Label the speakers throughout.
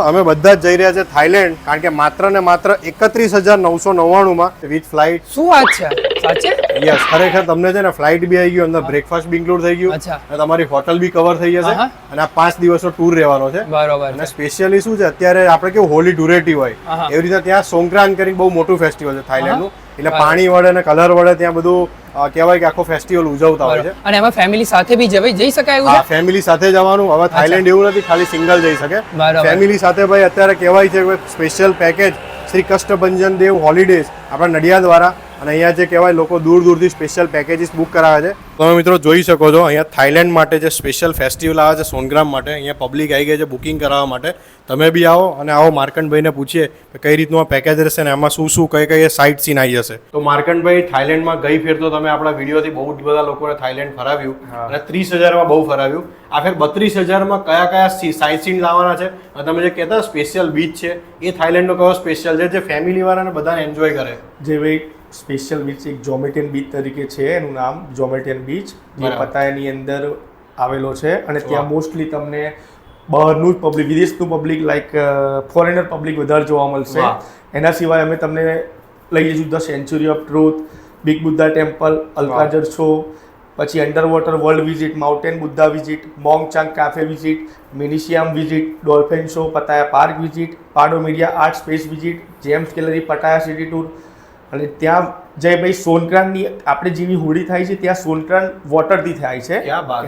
Speaker 1: અમે બધા જ જઈ રહ્યા છે થાઈલેન્ડ, કારણ કે માત્ર ને માત્ર 31,999 માં વિથ ફ્લાઇટ.
Speaker 2: શું વાત છે, સાચે?
Speaker 1: યસ, ખરેખર તમને છે ને ફ્લાઇટ બી આવી ગયું, અંદર બ્રેકફાસ્ટ બી ઇન્ક્લુડ થઈ ગયું, અને તમારી હોટલ બી કવર થઈ જશે, અને આ 5 દિવસનો ટૂર રહેવાનો છે.
Speaker 2: બરોબર.
Speaker 1: અને સ્પેશિયલી શું છે, અત્યારે આપણે કેવું હોલી ડ્યુરેટિવ હોય એવી રીતે ત્યાં સોંગ્રાન કરીને બહુ મોટું ફેસ્ટિવલ છે થાઈલેન્ડનું, એટલે પાણી વડે અને કલર વડે ત્યાં બધું કહેવાય કે આખો ફેસ્ટિવલ ઉજવતા હોય છે.
Speaker 2: અને એમાં ફેમિલી સાથે બી જઈ શકાય એવું છે?
Speaker 1: હા, ફેમિલી સાથે જવાનું. હવે થાઈલેન્ડ એવું નથી ખાલી સિંગલ જઈ શકે, ફેમિલી સાથે ભાઈ અત્યારે કહેવાય છે કે special package Shri Kashtabhanjan Dev holidays આપણા નડિયાદ દ્વારા, અને અહીંયા જે કહેવાય લોકો દૂર દૂરથી સ્પેશિયલ પેકેજીસ બુક કરાવે છે. તમે મિત્રો જોઈ શકો છો અહીંયા થાઈલેન્ડ માટે જે સ્પેશિયલ ફેસ્ટિવલ આવે છે સોનગ્રામ માટે, અહીંયા પબ્લિક આવી ગઈ છે બુકિંગ કરાવવા માટે. તમે બી આવો અને આવો માર્કંડભાઈને પૂછીએ કે કઈ રીતનું આ પેકેજ રહેશે ને એમાં શું શું કઈ સાઇટ સીન આવી જશે. તો માર્કંડભાઈ, થાઈલેન્ડમાં ગઈ ફેર તો તમે આપણા વિડીયોથી બહુ જ બધા લોકોને થાઈલેન્ડ ફરાવ્યું, અને 30,000માં બહુ ફરાવ્યું. આ ફેર 32,000માં કયા સાઇટ સીન લાવવાના છે, અને તમે જે કહેતા સ્પેશિયલ બીચ છે એ થાઈલેન્ડનો કયો સ્પેશિયલ છે જે ફેમિલી વાળાને બધાને એન્જોય કરે?
Speaker 3: જે ભાઈ સ્પેશિયલ બીચ એક જોમેટિયન બીચ તરીકે છે, એનું નામ જોમેટિયન બીચ, જે પતાયાની અંદર આવેલો છે. અને ત્યાં મોસ્ટલી તમને બહારનું જ પબ્લિક, વિદેશનું પબ્લિક લાઈક ફોરેનર પબ્લિક વધારે જોવા મળશે. એના સિવાય અમે તમને લઈ જઈશું the sanctuary of truth, big Buddha temple, Alcazar show, પછી under water world visit, mountain Buddha visit, Mong Chang cafe visit, Mini Siam visit, dolphin show, Pattaya park visit, પાડો media art space visit, gems gallery, Pattaya city tour. અને ત્યાં જય ભાઈ સોનક્રાનની આપણે જેવી હોળી થાય છે ત્યાં સોનક્રાન વોટરથી થાય છે.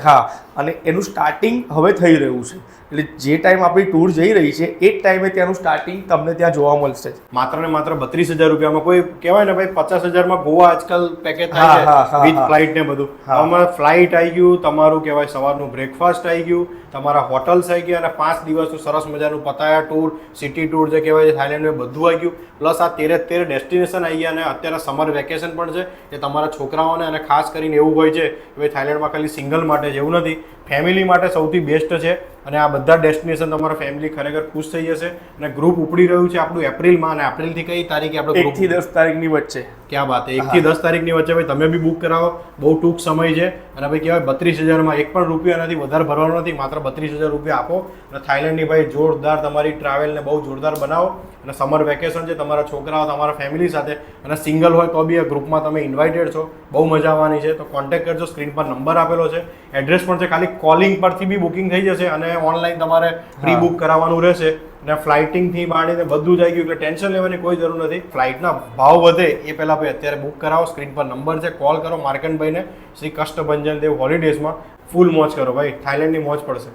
Speaker 3: હા, અને એનું સ્ટાર્ટિંગ હવે થઈ રહ્યું છે, એટલે જે ટાઈમ આપણી ટૂર જઈ રહી છે એ જ ટાઈમે ત્યાંનું સ્ટાર્ટિંગ તમને ત્યાં જોવા મળશે.
Speaker 1: માત્ર ને માત્ર 32,000 રૂપિયામાં. કોઈ કહેવાય ને ભાઈ 50,000માં ગોવા આજકાલ પેકેજ થાય છે વિથ ફ્લાઇટ ને બધું. આમાં ફ્લાઇટ આવી ગયું, તમારું કહેવાય સવારનું બ્રેકફાસ્ટ આવી ગયું, તમારા હોટલ્સ આવી ગયા, અને 5 દિવસનું સરસ મજાનું પતાયા ટૂર, સિટી ટૂર જે કહેવાય છે થાઈલેન્ડમાં બધું આવી ગયું. પ્લસ આ 13 ડેસ્ટિનેશન આવી ગયા, અને અત્યારે સમર વેકેશન પણ છે એ તમારા છોકરાઓને, અને ખાસ કરીને એવું હોય છે કે ભાઈ થાઈલેન્ડમાં ખાલી સિંગલ માટે જ એવું નથી, ફેમિલી માટે સૌથી બેસ્ટ છે. અને આ બધા ડેસ્ટિનેશન તમારા ફેમિલી ખરેખર ખુશ થઈ જશે. અને ગ્રુપ ઉપડી રહ્યું છે આપણું એપ્રિલમાં, અને એપ્રિલથી કઈ તારીખે આપણે
Speaker 3: 1 થી 10 તારીખની વચ્ચે.
Speaker 1: ક્યાં વાત, 1 થી 10 તારીખની વચ્ચે ભાઈ તમે બી બુક કરાવો, બહુ ટૂંક સમય છે. અને ભાઈ કહેવાય 32,000માં એક પણ રૂપિયા નથી વધારે ભરવાનો નથી, માત્ર 32,000 રૂપિયા આપો અને થાઈલેન્ડની ભાઈ જોરદાર તમારી ટ્રાવેલને બહુ જોરદાર બનાવો. અને સમર વેકેશન છે, તમારા છોકરાઓ તમારા ફેમિલી સાથે, અને સિંગલ હોય તો બી આ ગ્રુપમાં તમે ઇન્વાઇટેડ છો, બહુ મજા આવવાની છે. તો કોન્ટેક્ટ કરજો, સ્ક્રીન પર નંબર આપેલો છે, એડ્રેસ પણ છે, ખાલી કોલિંગ પરથી બી બુકિંગ થઈ જશે, અને ઓનલાઈન તમારે પ્રી બુક કરાવવાનું રહેશે. અને ફ્લાઇટિંગથી માંડીને બધું જ આવી ગયું, એટલે ટેન્શન લેવાની કોઈ જરૂર નથી. ફ્લાઇટના ભાવ વધે એ પહેલાં ભાઈ અત્યારે બુક કરાવો, સ્ક્રીન પર નંબર છે, કોલ કરો માર્કંડભાઈને શ્રી કષ્ટભંજન દેવ હોલિડેઝમાં. ફૂલ મોજ કરો ભાઈ, થાઈલેન્ડની મોજ પડશે.